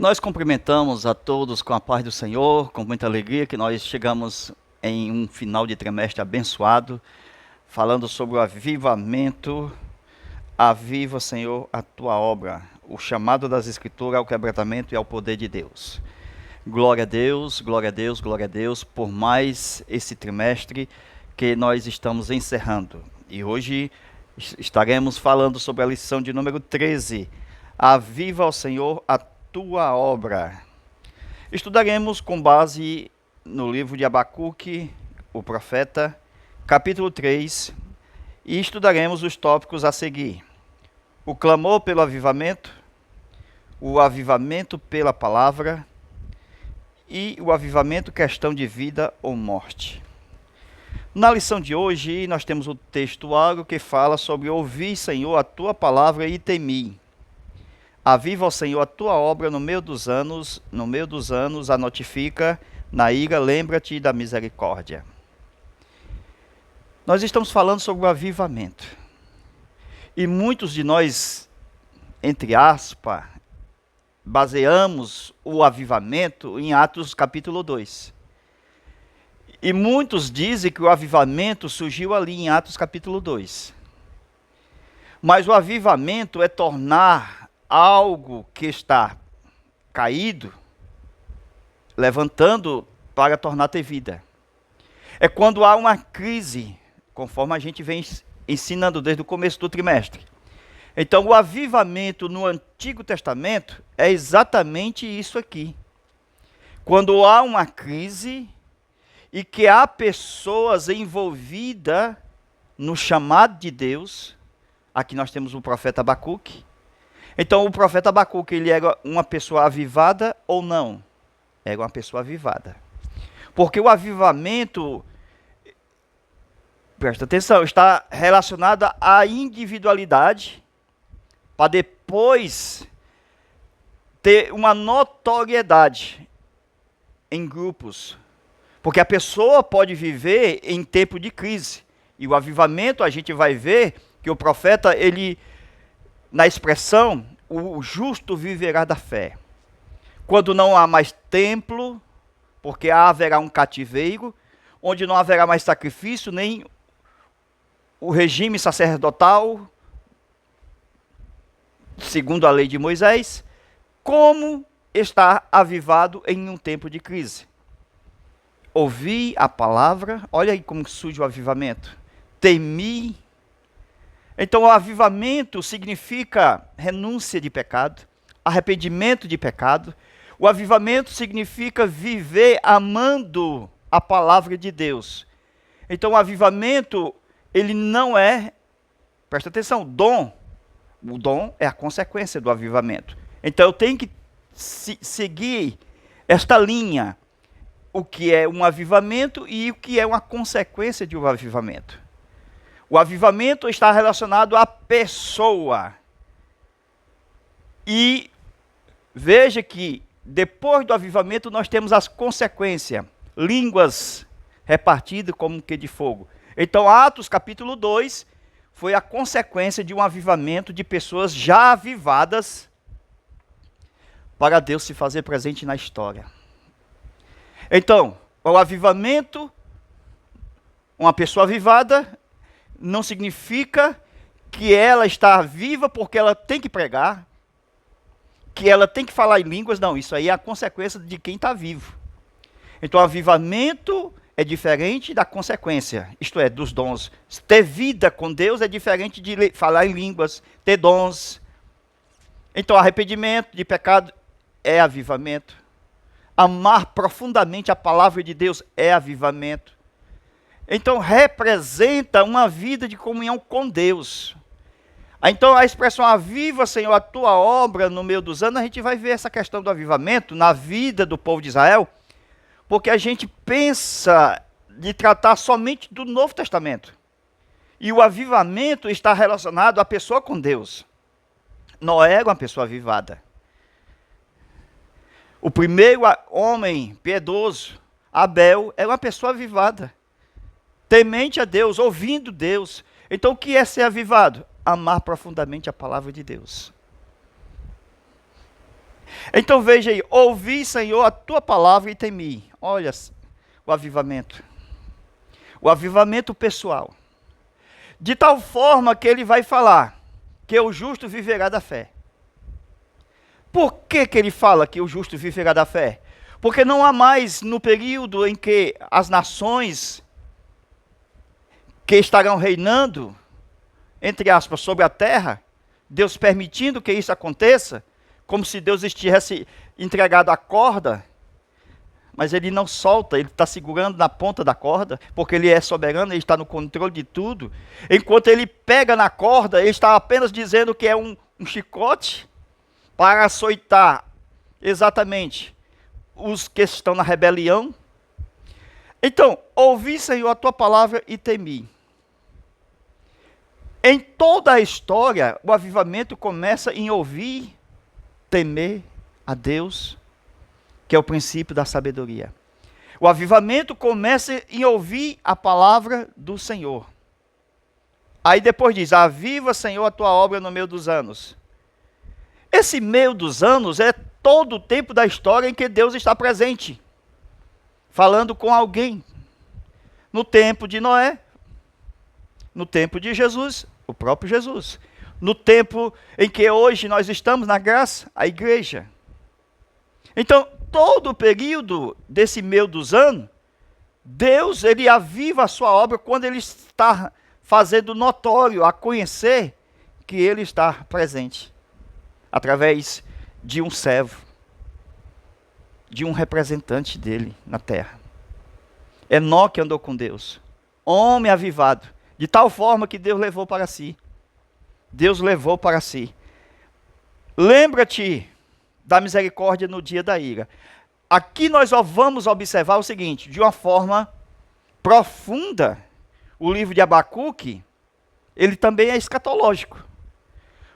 Nós cumprimentamos a todos com a paz do Senhor, com muita alegria que nós chegamos em um final de trimestre abençoado, falando sobre o avivamento. Aviva, Senhor, a tua obra, o chamado das Escrituras ao quebrantamento e ao poder de Deus. Glória a Deus, glória a Deus, glória a Deus, por mais esse trimestre que nós estamos encerrando. E hoje estaremos falando sobre a lição de número 13. Aviva, ó Senhor, a tua obra. Estudaremos com base no livro de Abacuque, o profeta, capítulo 3, e estudaremos os tópicos a seguir: o clamor pelo avivamento, o avivamento pela palavra e o avivamento questão de vida ou morte. Na lição de hoje, nós temos o textuário que fala sobre ouvir, Senhor, a tua palavra e temi. Aviva, ó Senhor, a tua obra no meio dos anos a notifica, na ira lembra-te da misericórdia. Nós estamos falando sobre o avivamento. E muitos de nós, entre aspas, baseamos o avivamento em Atos capítulo 2. E muitos dizem que o avivamento surgiu ali em Atos capítulo 2. Mas o avivamento é tornar algo que está caído, levantando para tornar ter vida. É quando há uma crise, conforme a gente vem ensinando desde o começo do trimestre. Então, o avivamento no Antigo Testamento é exatamente isso aqui. Quando há uma crise e que há pessoas envolvidas no chamado de Deus. Aqui nós temos o profeta Abacuque. Então, o profeta Abacuque, ele era uma pessoa avivada ou não? Era uma pessoa avivada. Porque o avivamento, presta atenção, está relacionado à individualidade, para depois ter uma notoriedade em grupos. Porque a pessoa pode viver em tempo de crise. E o avivamento, a gente vai ver que o profeta, ele, na expressão, o justo viverá da fé. Quando não há mais templo, porque haverá um cativeiro, onde não haverá mais sacrifício, nem o regime sacerdotal, segundo a lei de Moisés, como está avivado em um tempo de crise. Ouvi a palavra, olha aí como surge o avivamento. Temi. Então, o avivamento significa renúncia de pecado, arrependimento de pecado. O avivamento significa viver amando a palavra de Deus. Então, o avivamento, ele não é, presta atenção, dom. O dom é a consequência do avivamento. Então, eu tenho que seguir esta linha. O que é um avivamento e o que é uma consequência de um avivamento. O avivamento está relacionado à pessoa. E veja que depois do avivamento nós temos as consequências. Línguas repartidas como que de fogo. Então Atos capítulo 2 foi a consequência de um avivamento de pessoas já avivadas para Deus se fazer presente na história. Então, o avivamento, uma pessoa avivada, não significa que ela está viva porque ela tem que pregar, que ela tem que falar em línguas. Não, isso aí é a consequência de quem está vivo. Então, o avivamento é diferente da consequência, isto é, dos dons. Ter vida com Deus é diferente de falar em línguas, ter dons. Então, arrependimento de pecado é avivamento. Amar profundamente a palavra de Deus é avivamento. Então, representa uma vida de comunhão com Deus. Então, a expressão aviva, Senhor, a tua obra no meio dos anos, a gente vai ver essa questão do avivamento na vida do povo de Israel, porque a gente pensa de tratar somente do Novo Testamento. E o avivamento está relacionado à pessoa com Deus. Noé era uma pessoa avivada. O primeiro homem piedoso, Abel, era uma pessoa avivada, temente a Deus, ouvindo Deus. Então, o que é ser avivado? Amar profundamente a palavra de Deus. Então veja aí, ouvi, Senhor, a tua palavra e temi. Olha o avivamento. O avivamento pessoal. De tal forma que ele vai falar que o justo viverá da fé. Por que ele fala que o justo viverá da fé? Porque não há mais, no período em que as nações que estarão reinando, entre aspas, sobre a terra, Deus permitindo que isso aconteça, como se Deus estivesse entregado a corda, mas ele não solta, ele está segurando na ponta da corda, porque ele é soberano, ele está no controle de tudo. Enquanto ele pega na corda, ele está apenas dizendo que é um chicote para açoitar exatamente os que estão na rebelião. Então, ouvi, Senhor, a tua palavra e temi. Em toda a história, o avivamento começa em ouvir, temer a Deus, que é o princípio da sabedoria. O avivamento começa em ouvir a palavra do Senhor. Aí depois diz, aviva, Senhor, a tua obra no meio dos anos. Esse meio dos anos é todo o tempo da história em que Deus está presente, falando com alguém. No tempo de Noé, no tempo de Jesus, o próprio Jesus. No tempo em que hoje nós estamos na graça, a igreja. Então, todo o período desse meio dos anos, Deus, ele aviva a sua obra quando ele está fazendo notório, a conhecer que ele está presente, através de um servo, de um representante dele na terra. Enoque andou com Deus, homem avivado, de tal forma que Deus levou para si. Deus levou para si. Lembra-te da misericórdia no dia da ira. Aqui nós vamos observar o seguinte, de uma forma profunda, o livro de Abacuque, ele também é escatológico.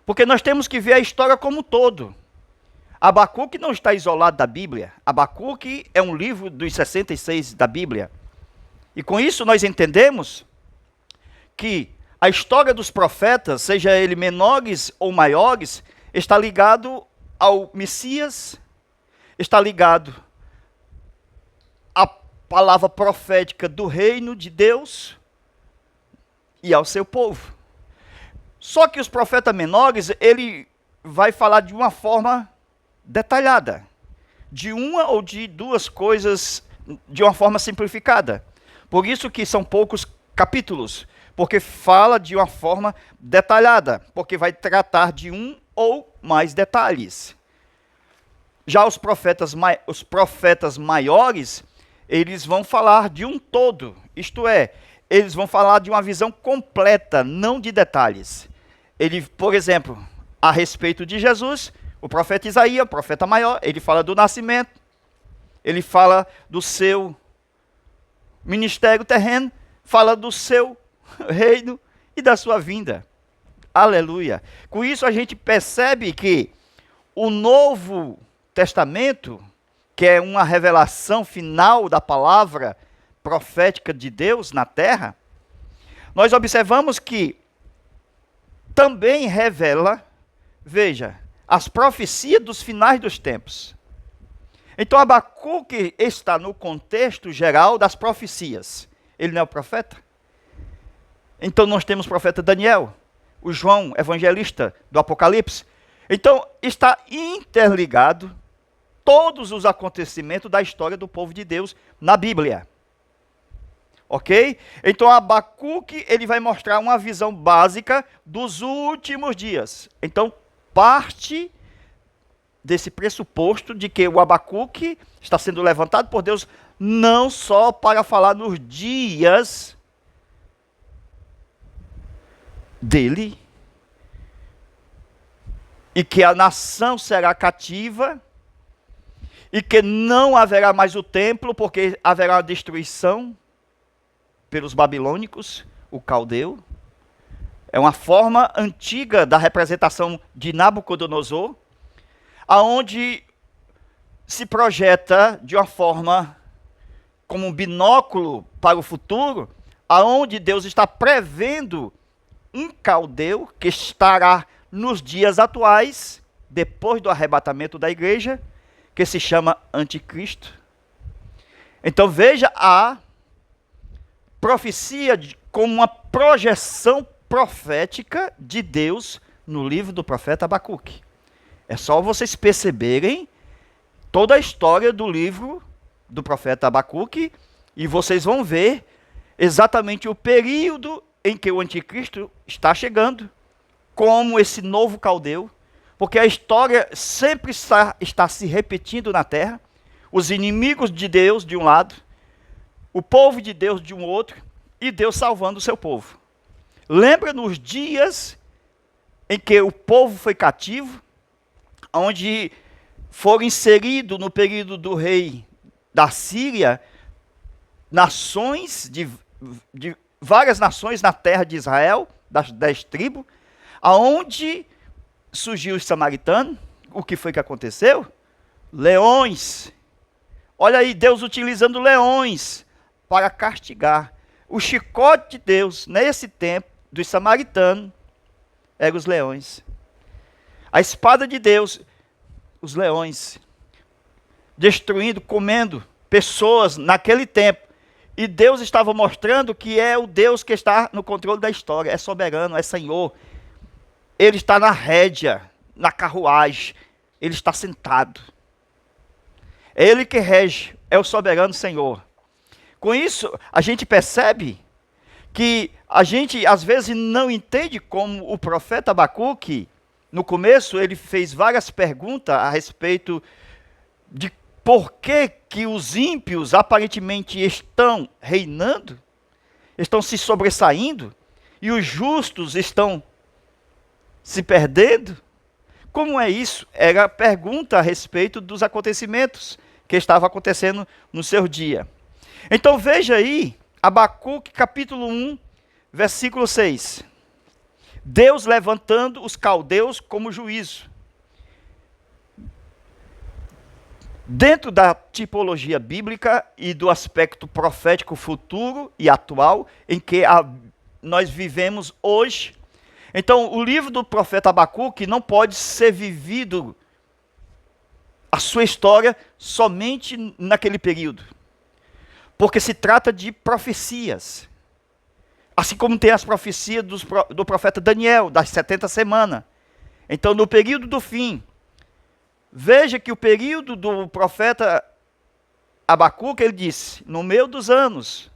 Porque nós temos que ver a história como um todo. Abacuque não está isolado da Bíblia. Abacuque é um livro dos 66 da Bíblia. E com isso nós entendemos que a história dos profetas, seja ele menores ou maiores, está ligado ao Messias, está ligado à palavra profética do reino de Deus e ao seu povo. Só que os profetas menores, ele vai falar de uma forma detalhada, de uma ou de duas coisas, de uma forma simplificada. Por isso que são poucos capítulos, porque fala de uma forma detalhada, porque vai tratar de um ou mais detalhes. Já os profetas maiores, eles vão falar de um todo, isto é, eles vão falar de uma visão completa, não de detalhes. Ele, por exemplo, a respeito de Jesus, o profeta Isaías, o profeta maior, ele fala do nascimento, ele fala do seu ministério terreno, fala do seu reino e da sua vinda. Aleluia. Com isso a gente percebe que o Novo Testamento, que é uma revelação final da palavra profética de Deus na terra, nós observamos que também revela, veja, as profecias dos finais dos tempos. Então Abacuque está no contexto geral das profecias. Ele não é o profeta? Então nós temos o profeta Daniel, o João, evangelista do Apocalipse. Então está interligado todos os acontecimentos da história do povo de Deus na Bíblia. Ok? Então Abacuque, ele vai mostrar uma visão básica dos últimos dias. Então parte desse pressuposto de que o Abacuque está sendo levantado por Deus não só para falar nos dias dele, e que a nação será cativa, e que não haverá mais o templo, porque haverá uma destruição pelos babilônicos, o caldeu. É uma forma antiga da representação de Nabucodonosor, aonde se projeta de uma forma como um binóculo para o futuro, aonde Deus está prevendo um caldeu que estará nos dias atuais depois do arrebatamento da igreja, que se chama anticristo. Então veja a profecia como uma projeção profética de Deus no livro do profeta Abacuque. É só vocês perceberem toda a história do livro do profeta Abacuque e vocês vão ver exatamente o período em que o anticristo está chegando, como esse novo caldeu, porque a história sempre está se repetindo na terra, os inimigos de Deus de um lado, o povo de Deus de um outro, e Deus salvando o seu povo. Lembra nos dias em que o povo foi cativo, onde foram inseridos no período do rei da Síria, nações de várias nações na terra de Israel, das 10 tribos, aonde surgiu os samaritanos. O que foi que aconteceu? Leões. Olha aí, Deus utilizando leões para castigar. O chicote de Deus, nesse tempo, dos samaritanos, eram os leões. A espada de Deus, os leões. Destruindo, comendo pessoas naquele tempo. E Deus estava mostrando que é o Deus que está no controle da história. É soberano, é Senhor. Ele está na rédea, na carruagem. Ele está sentado. É Ele que rege, é o soberano Senhor. Com isso, a gente percebe que a gente às vezes não entende como o profeta Abacuque, no começo, ele fez várias perguntas a respeito de por que os ímpios aparentemente estão reinando, estão se sobressaindo, e os justos estão se perdendo. Como é isso? Era a pergunta a respeito dos acontecimentos que estavam acontecendo no seu dia. Então veja aí, Abacuque capítulo 1, versículo 6. Deus levantando os caldeus como juízo. Dentro da tipologia bíblica e do aspecto profético futuro e atual em que nós vivemos hoje. Então, o livro do profeta Abacuque não pode ser vivido, a sua história, somente naquele período. Porque se trata de profecias. Assim como tem as profecias do profeta Daniel, das 70 semanas. Então, no período do fim, veja que o período do profeta Abacuque, ele disse, no meio dos anos,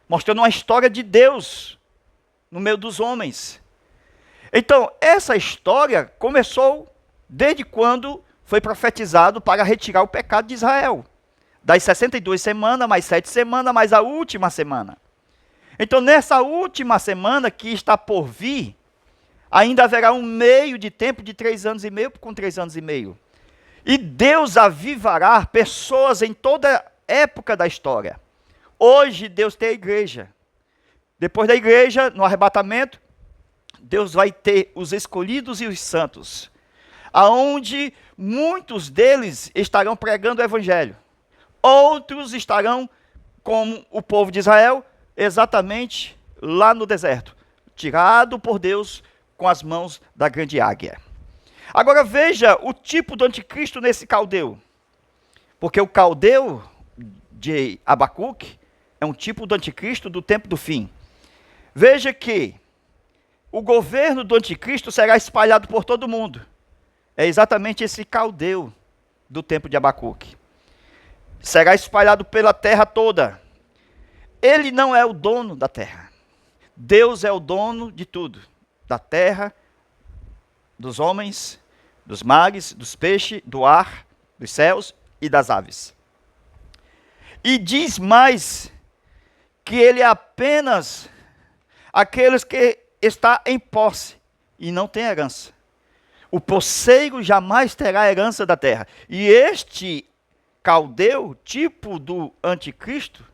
mostrando uma história de Deus no meio dos homens. Então, essa história começou desde quando foi profetizado para retirar o pecado de Israel. Das 62 semanas, mais 7 semanas, mais a última semana. Então, nessa última semana que está por vir, ainda haverá um meio de tempo de 3 anos e meio com 3 anos e meio. E Deus avivará pessoas em toda época da história. Hoje, Deus tem a igreja. Depois da igreja, no arrebatamento, Deus vai ter os escolhidos e os santos, aonde muitos deles estarão pregando o evangelho. Outros estarão, como o povo de Israel, exatamente lá no deserto, tirado por Deus com as mãos da grande águia. Agora veja o tipo do anticristo nesse caldeu. Porque o caldeu de Abacuque é um tipo do anticristo do tempo do fim. Veja que o governo do anticristo será espalhado por todo mundo. É exatamente esse caldeu do tempo de Abacuque. Será espalhado pela terra toda. Ele não é o dono da terra. Deus é o dono de tudo. Da terra, dos homens, dos mares, dos peixes, do ar, dos céus e das aves. E diz mais que ele é apenas aqueles que está em posse e não tem herança. O posseiro jamais terá herança da terra. E este caldeu, tipo do anticristo,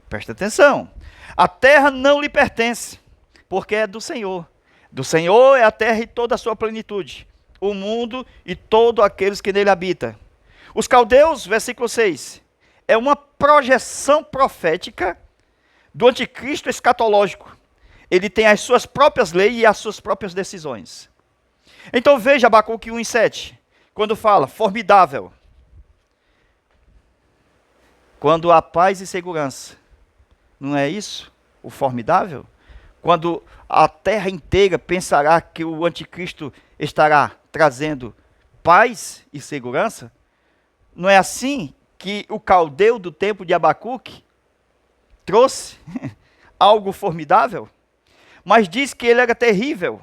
presta atenção, a terra não lhe pertence, porque é do Senhor. Do Senhor é a terra e toda a sua plenitude, o mundo e todos aqueles que nele habitam. Os caldeus, versículo 6, é uma projeção profética do anticristo escatológico. Ele tem as suas próprias leis e as suas próprias decisões. Então veja Abacuque 1:7, quando fala formidável, quando há paz e segurança. Não é isso o formidável? Quando a terra inteira pensará que o anticristo estará trazendo paz e segurança, não é assim que o caldeu do tempo de Abacuque trouxe algo formidável? Mas diz que ele era terrível,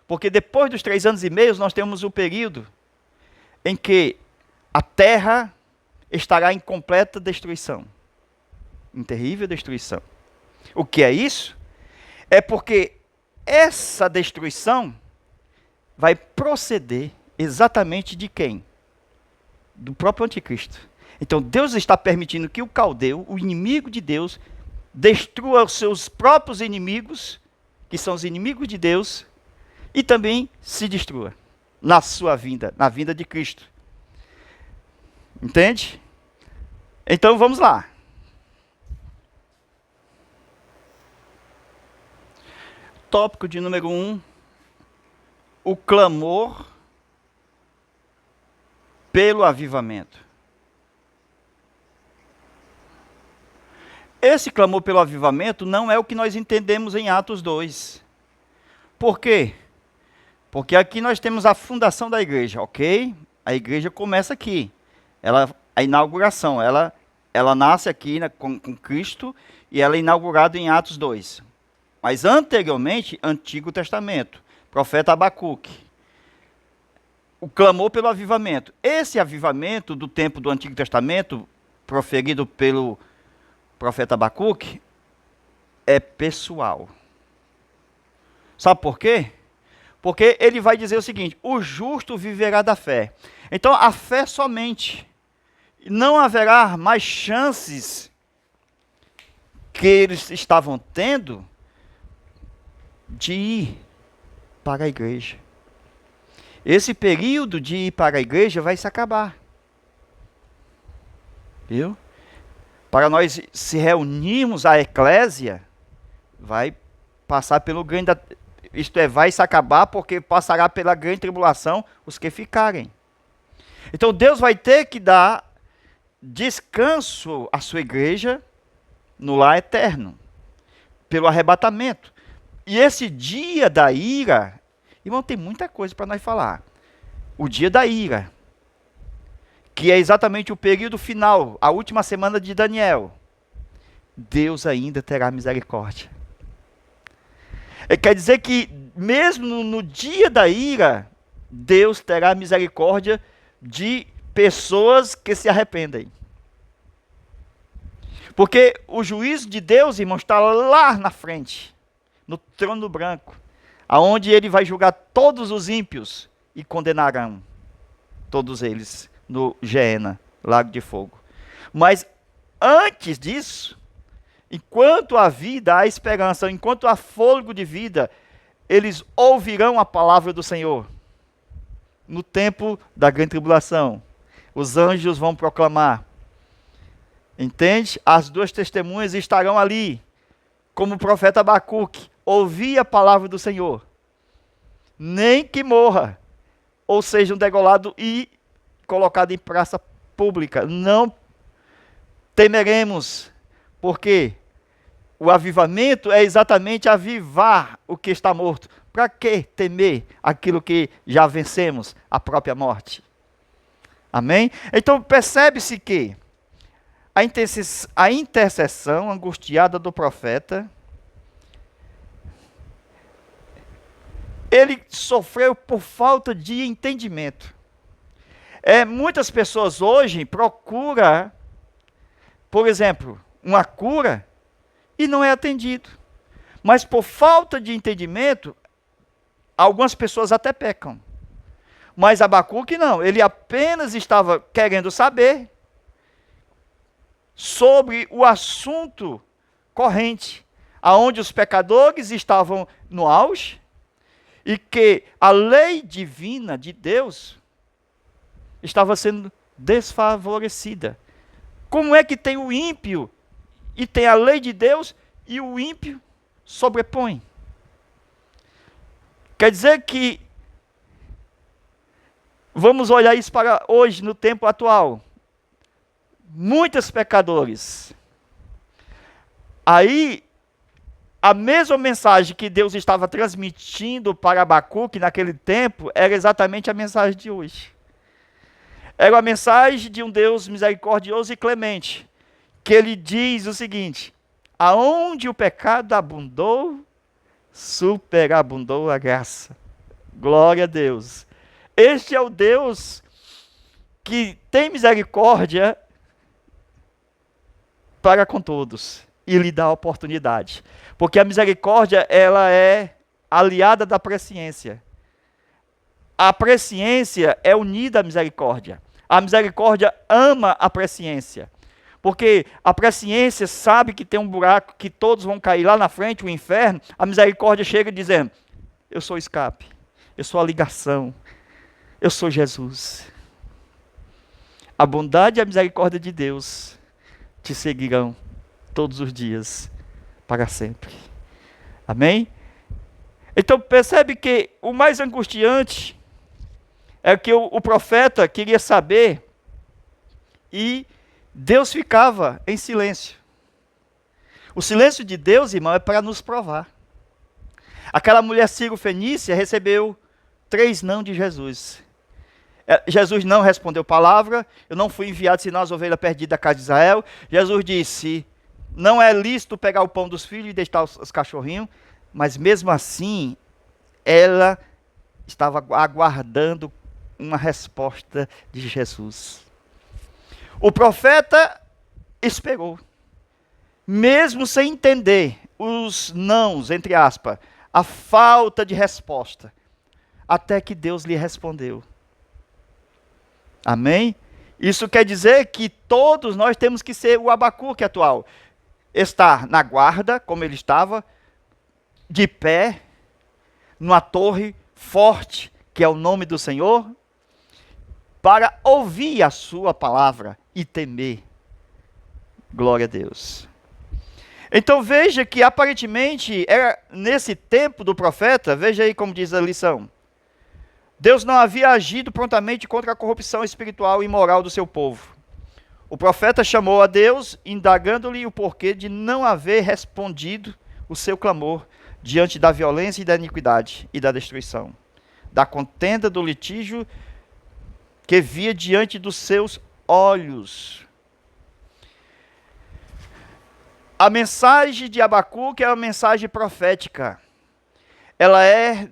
porque depois dos 3 anos e meio nós temos o período em que a terra estará em completa destruição, em terrível destruição. O que é isso? É porque essa destruição vai proceder exatamente de quem? Do próprio anticristo. Então Deus está permitindo que o caldeu, o inimigo de Deus, destrua os seus próprios inimigos, que são os inimigos de Deus, e também se destrua na sua vinda, na vinda de Cristo. Entende? Então vamos lá. Tópico de número 1, o clamor pelo avivamento. Esse clamor pelo avivamento não é o que nós entendemos em Atos 2. Por quê? Porque aqui nós temos a fundação da igreja, ok? A igreja começa aqui. A inauguração, ela nasce aqui com Cristo e ela é inaugurada em Atos 2. Mas anteriormente, Antigo Testamento, profeta Abacuque. O clamor pelo avivamento. Esse avivamento do tempo do Antigo Testamento, proferido pelo profeta Abacuque, é pessoal. Sabe por quê? Porque ele vai dizer o seguinte: o justo viverá da fé. Então a fé somente. Não haverá mais chances que eles estavam tendo de ir para a igreja. Esse período de ir para a igreja vai se acabar. Viu? Para nós se reunirmos a eclésia, vai passar pelo grande... Isto é, vai se acabar porque passará pela grande tribulação os que ficarem. Então Deus vai ter que dar descanso à sua igreja no lar eterno, pelo arrebatamento. E esse dia da ira, irmão, tem muita coisa para nós falar. O dia da ira, que é exatamente o período final, a última semana de Daniel. Deus ainda terá misericórdia. Quer dizer que mesmo no dia da ira, Deus terá misericórdia de pessoas que se arrependem. Porque o juízo de Deus, irmão, está lá na frente, no trono branco, aonde ele vai julgar todos os ímpios e condenarão todos eles no Geena, lago de fogo. Mas antes disso, enquanto há vida, há esperança, enquanto há fôlego de vida, eles ouvirão a palavra do Senhor. No tempo da grande tribulação, os anjos vão proclamar. Entende? As duas testemunhas estarão ali, como o profeta Abacuque, ouvir a palavra do Senhor. Nem que morra, ou seja, degolado e colocado em praça pública. Não temeremos, porque o avivamento é exatamente avivar o que está morto. Para que temer aquilo que já vencemos, a própria morte? Amém? Então percebe-se que a intercessão angustiada do profeta, ele sofreu por falta de entendimento. Muitas pessoas hoje procuram, por exemplo, uma cura e não é atendido. Mas por falta de entendimento, algumas pessoas até pecam. Mas Abacuque não, ele apenas estava querendo saber sobre o assunto corrente, aonde os pecadores estavam no auge e que a lei divina de Deus estava sendo desfavorecida. Como é que tem o ímpio e tem a lei de Deus e o ímpio sobrepõe? Quer dizer que vamos olhar isso para hoje, no tempo atual. Muitos pecadores. Aí, a mesma mensagem que Deus estava transmitindo para Abacuque naquele tempo, era exatamente a mensagem de hoje. Era a mensagem de um Deus misericordioso e clemente, que ele diz o seguinte: aonde o pecado abundou, superabundou a graça. Glória a Deus. Este é o Deus que tem misericórdia para com todos e lhe dá a oportunidade. Porque a misericórdia, ela é aliada da presciência. A presciência é unida à misericórdia. A misericórdia ama a presciência. Porque a presciência sabe que tem um buraco, que todos vão cair lá na frente, o inferno. A misericórdia chega dizendo: eu sou o escape, eu sou a ligação, eu sou Jesus. A bondade e a misericórdia de Deus te seguirão todos os dias, para sempre. Amém? Então percebe que o mais angustiante é que o profeta queria saber e Deus ficava em silêncio. O silêncio de Deus, irmão, é para nos provar. Aquela mulher Ciro-fenícia recebeu 3 não de Jesus. Jesus não respondeu palavra: eu não fui enviado senão as ovelhas perdidas da casa de Israel. Jesus disse: não é lícito pegar o pão dos filhos e deixar os cachorrinhos. Mas mesmo assim, ela estava aguardando uma resposta de Jesus. O profeta esperou, mesmo sem entender os nãos, entre aspas, a falta de resposta, até que Deus lhe respondeu. Amém? Isso quer dizer que todos nós temos que ser o Abacuque atual. Estar na guarda, como ele estava, de pé, numa torre forte, que é o nome do Senhor, para ouvir a sua palavra e temer. Glória a Deus. Então veja que aparentemente, era nesse tempo do profeta, veja aí como diz a lição, Deus não havia agido prontamente contra a corrupção espiritual e moral do seu povo. O profeta chamou a Deus, indagando-lhe o porquê de não haver respondido o seu clamor diante da violência e da iniquidade e da destruição, da contenda, do litígio que via diante dos seus olhos. A mensagem de Abacuque é uma mensagem profética. Ela é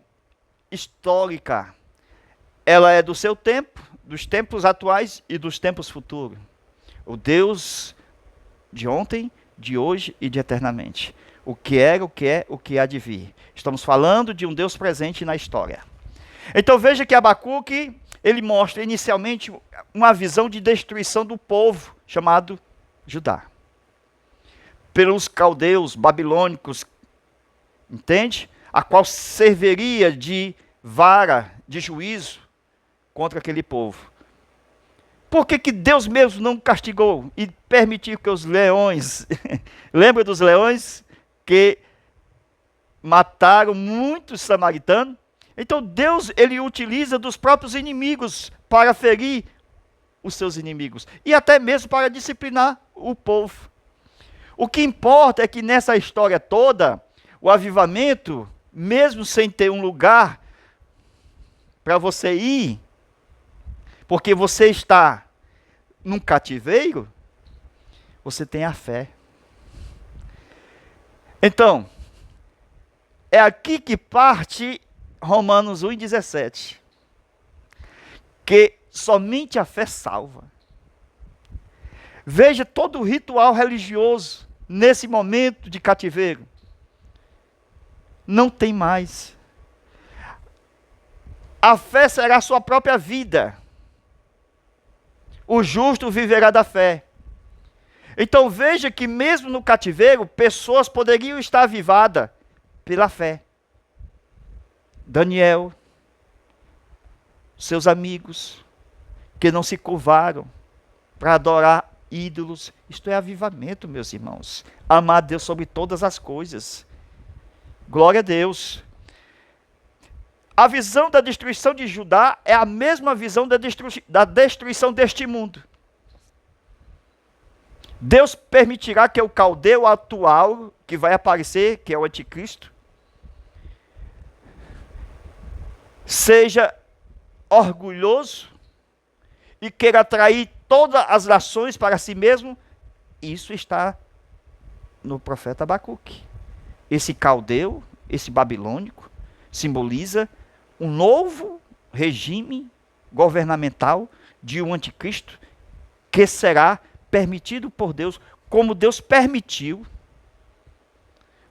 histórica. Ela é do seu tempo, dos tempos atuais e dos tempos futuros. O Deus de ontem, de hoje e de eternamente. O que era, o que é, o que há de vir. Estamos falando de um Deus presente na história. Então veja que Abacuque, ele mostra inicialmente uma visão de destruição do povo chamado Judá. Pelos caldeus babilônicos, entende? A qual serviria de vara, de juízo contra aquele povo. Por que Deus mesmo não castigou e permitiu que os leões, lembra dos leões que mataram muitos samaritanos? Então Deus, ele utiliza dos próprios inimigos para ferir os seus inimigos e até mesmo para disciplinar o povo. O que importa é que nessa história toda, o avivamento, mesmo sem ter um lugar para você ir, porque você está num cativeiro, você tem a fé. Então, é aqui que parte Romanos 1,17. Que somente a fé salva. Veja todo o ritual religioso nesse momento de cativeiro. Não tem mais. A fé será a sua própria vida. O justo viverá da fé. Então veja que mesmo no cativeiro, pessoas poderiam estar avivadas pela fé. Daniel, seus amigos, que não se curvaram para adorar ídolos. Isto é avivamento, meus irmãos. Amar a Deus sobre todas as coisas. Glória a Deus. A visão da destruição de Judá é a mesma visão da destruição deste mundo. Deus permitirá que o caldeu atual, que vai aparecer, que é o anticristo, seja orgulhoso e queira atrair todas as nações para si mesmo. Isso está no profeta Abacuque. Esse caldeu, esse babilônico, simboliza um novo regime governamental de um anticristo que será permitido por Deus, como Deus permitiu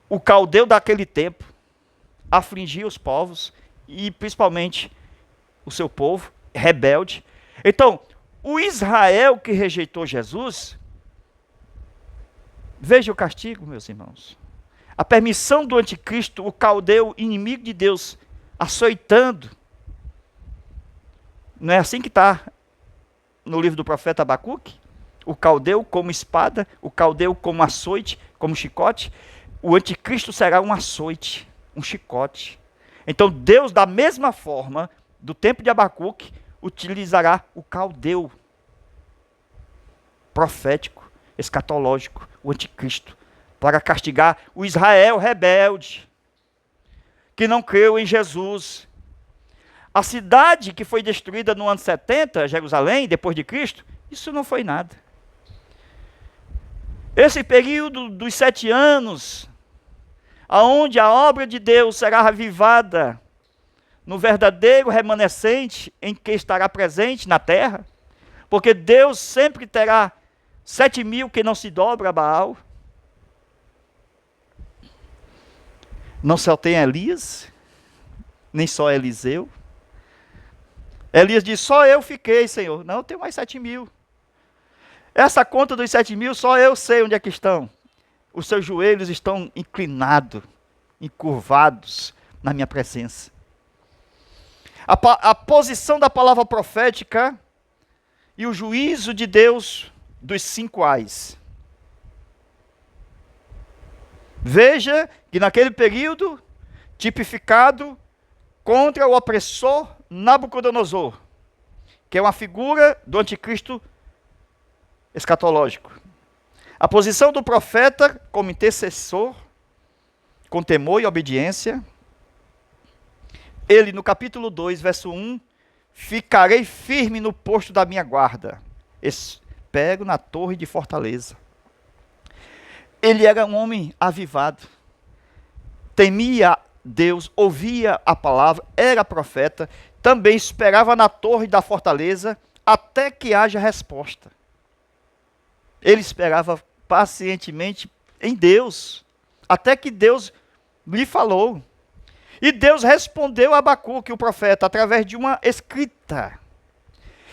o caldeu daquele tempo afligir os povos e principalmente o seu povo rebelde. Então, o Israel que rejeitou Jesus, veja o castigo, meus irmãos. A permissão do anticristo, o caldeu inimigo de Deus, açoitando. Não é assim que está no livro do profeta Abacuque? O caldeu como espada, o caldeu como açoite, como chicote. O anticristo será um açoite, um chicote. Então Deus, da mesma forma, do tempo de Abacuque, utilizará o caldeu profético, escatológico, o anticristo, para castigar o Israel rebelde, que não creu em Jesus. A cidade que foi destruída no ano 70, Jerusalém, depois de Cristo, isso não foi nada. Esse período dos 7 anos, aonde a obra de Deus será revivada no verdadeiro remanescente em que estará presente na terra, porque Deus sempre terá 7.000 que não se dobra a Baal. Não só tem Elias, nem só Eliseu. Elias diz, só eu fiquei, Senhor. Não, eu tenho mais 7.000. Essa conta dos 7.000, só eu sei onde é que estão. Os seus joelhos estão inclinados, encurvados na minha presença. A posição da palavra profética e o juízo de Deus dos 5 ais. Veja que naquele período, tipificado contra o opressor Nabucodonosor, que é uma figura do anticristo escatológico. A posição do profeta como intercessor, com temor e obediência. Ele, no capítulo 2, verso 1, ficarei firme no posto da minha guarda, espero na torre de fortaleza. Ele era um homem avivado, temia Deus, ouvia a palavra, era profeta, também esperava na torre da fortaleza até que haja resposta. Ele esperava pacientemente em Deus, até que Deus lhe falou. E Deus respondeu a Abacuque, o profeta, através de uma escrita.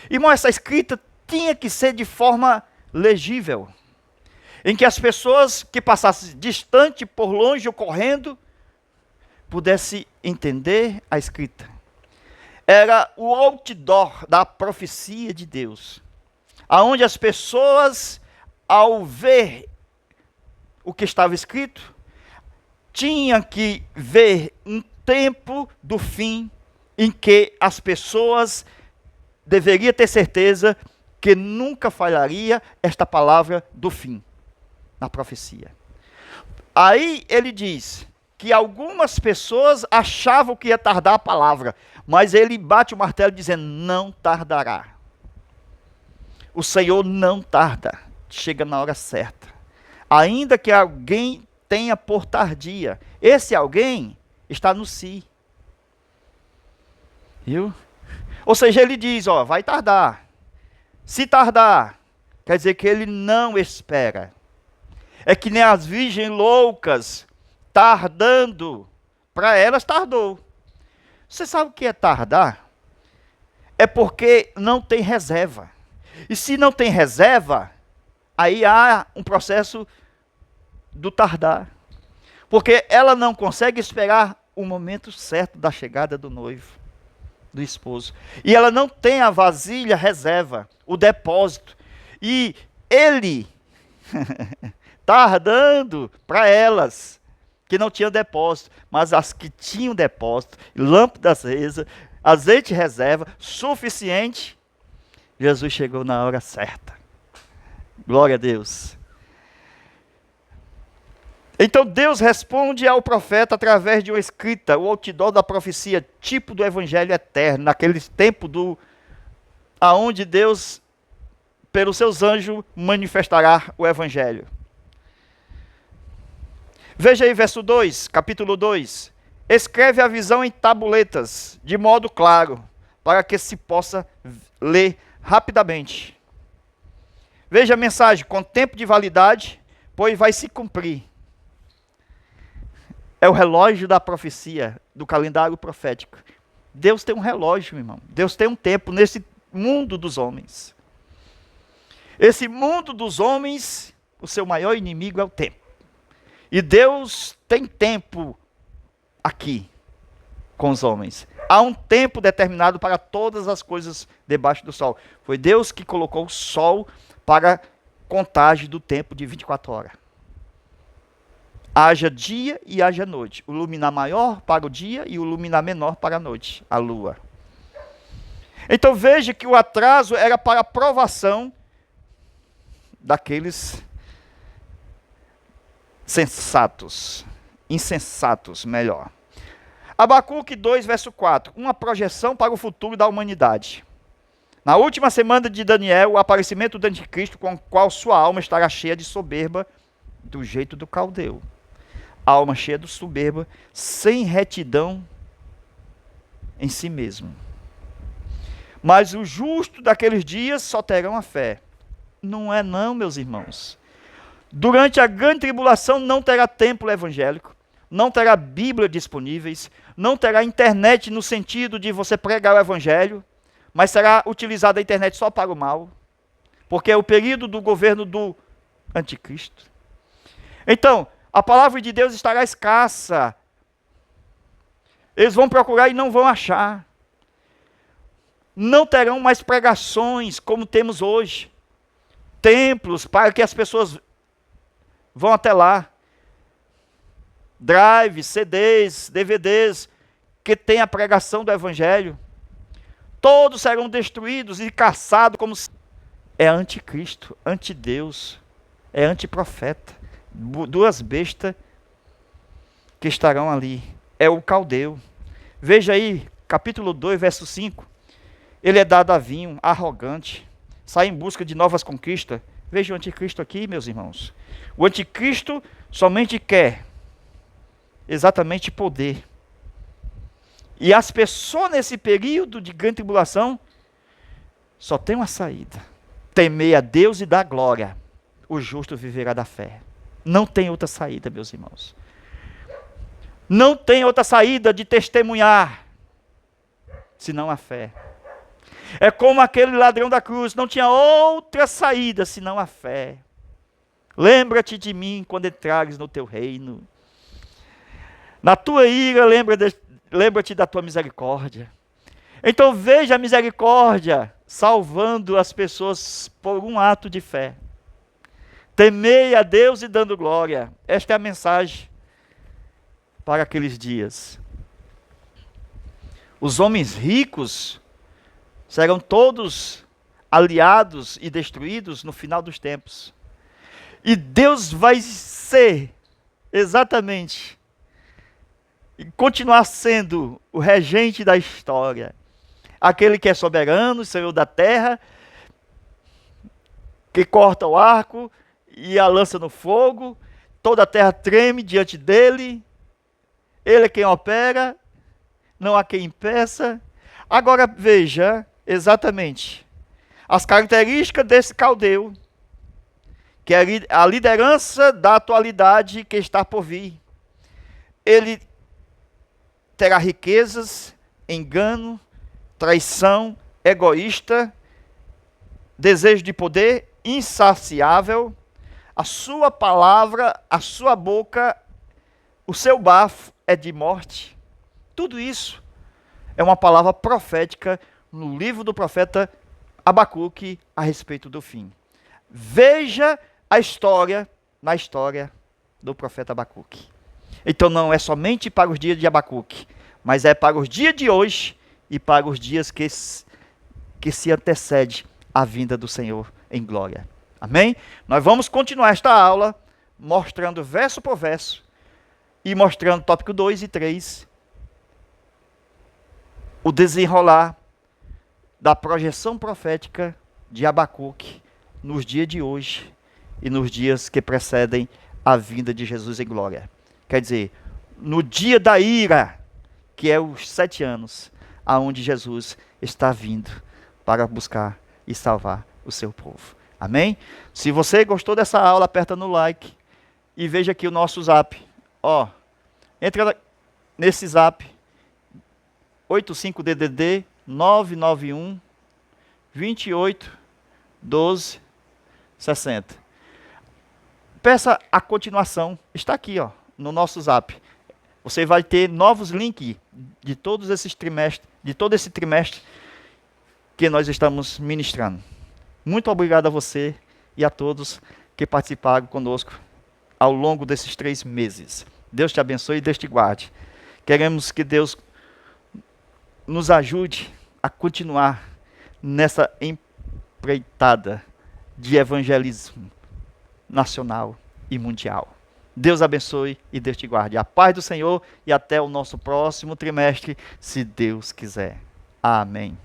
Irmão, essa escrita tinha que ser de forma legível, em que as pessoas que passassem distante, por longe ou correndo, pudessem entender a escrita. Era o outdoor da profecia de Deus, aonde as pessoas, ao ver o que estava escrito, tinham que ver um tempo do fim em que as pessoas deveriam ter certeza que nunca falharia esta palavra do fim na profecia. Aí ele diz que algumas pessoas achavam que ia tardar a palavra, mas ele bate o martelo dizendo, não tardará. O Senhor não tarda, chega na hora certa. Ainda que alguém tenha por tardia, esse alguém está no si. Viu? Ou seja, ele diz, ó, vai tardar. Se tardar, quer dizer que ele não espera. É que nem as virgens loucas, tardando, para elas tardou. Você sabe o que é tardar? É porque não tem reserva. E se não tem reserva, aí há um processo do tardar. Porque ela não consegue esperar o momento certo da chegada do noivo, do esposo. E ela não tem a vasilha reserva, o depósito. E ele, tardando para elas, que não tinham depósito, mas as que tinham depósito, lâmpada acesa, azeite reserva, suficiente, Jesus chegou na hora certa. Glória a Deus. Então Deus responde ao profeta através de uma escrita, o outdoor da profecia, tipo do evangelho eterno, naquele tempo aonde Deus, pelos seus anjos, manifestará o evangelho. Veja aí verso 2, capítulo 2. Escreve a visão em tabuletas, de modo claro, para que se possa ler rapidamente. Veja a mensagem, com tempo de validade, pois vai se cumprir. É o relógio da profecia, do calendário profético. Deus tem um relógio, meu irmão. Deus tem um tempo nesse mundo dos homens. Esse mundo dos homens, o seu maior inimigo é o tempo. E Deus tem tempo aqui com os homens. Há um tempo determinado para todas as coisas debaixo do sol. Foi Deus que colocou o sol para contagem do tempo de 24 horas. Haja dia e haja noite. O luminar maior para o dia e o luminar menor para a noite, a lua. Então veja que o atraso era para a provação daqueles insensatos, melhor. Abacuque 2, verso 4, uma projeção para o futuro da humanidade. Na última semana de Daniel, o aparecimento do anticristo, com o qual sua alma estará cheia de soberba, do jeito do caldeu. Alma cheia de soberba, sem retidão em si mesmo. Mas o justo daqueles dias só terão a fé. Não é não, meus irmãos. Durante a grande tribulação não terá templo evangélico, não terá Bíblia disponíveis, não terá internet no sentido de você pregar o evangelho, mas será utilizada a internet só para o mal, porque é o período do governo do anticristo. Então, a palavra de Deus estará escassa. Eles vão procurar e não vão achar. Não terão mais pregações como temos hoje. Templos para que as pessoas vão até lá. Drives, CDs, DVDs, que tem a pregação do evangelho. Todos serão destruídos e caçados como... É anticristo, antideus, é antiprofeta. Duas bestas que estarão ali. É o caldeu. Veja aí, capítulo 2, verso 5. Ele é dado a vinho, arrogante, sai em busca de novas conquistas. Veja o anticristo aqui, meus irmãos. O anticristo somente quer exatamente poder. E as pessoas nesse período de grande tribulação só tem uma saída: temer a Deus e dar glória. O justo viverá da fé. Não tem outra saída, meus irmãos. Não tem outra saída de testemunhar senão a fé. É como aquele ladrão da cruz, não tinha outra saída senão a fé. Lembra-te de mim quando entrares no teu reino. Na tua ira, lembra-te da tua misericórdia. Então veja a misericórdia salvando as pessoas por um ato de fé. Temei a Deus e dando glória. Esta é a mensagem para aqueles dias. Os homens ricos serão todos aliados e destruídos no final dos tempos. E Deus vai ser exatamente e continuar sendo o regente da história. Aquele que é soberano, Senhor da terra, que corta o arco e a lança no fogo, toda a terra treme diante dele, ele é quem opera, não há quem impeça. Agora veja exatamente as características desse caldeu, que é a liderança da atualidade que está por vir. Ele terá riquezas, engano, traição, egoísta, desejo de poder, insaciável. A sua palavra, a sua boca, o seu bafo é de morte. Tudo isso é uma palavra profética no livro do profeta Abacuque a respeito do fim. Veja a história, na história do profeta Abacuque. Então não é somente para os dias de Abacuque, mas é para os dias de hoje e para os dias que se antecede a vinda do Senhor em glória. Amém? Nós vamos continuar esta aula mostrando verso por verso e mostrando tópico 2 e 3, o desenrolar da projeção profética de Abacuque nos dias de hoje e nos dias que precedem a vinda de Jesus em glória. Quer dizer, no dia da ira, que é os 7 anos, aonde Jesus está vindo para buscar e salvar o seu povo. Amém? Se você gostou dessa aula, aperta no like e veja aqui o nosso zap. Ó, entra nesse zap 85DDD 991 28 12 60. Peça a continuação, está aqui, ó, no nosso zap. Você vai ter novos links de todos esses trimestres, de todo esse trimestre que nós estamos ministrando. Muito obrigado a você e a todos que participaram conosco ao longo desses 3 meses. Deus te abençoe e Deus te guarde. Queremos que Deus nos ajude a continuar nessa empreitada de evangelismo nacional e mundial. Deus abençoe e Deus te guarde. A paz do Senhor e até o nosso próximo trimestre, se Deus quiser. Amém.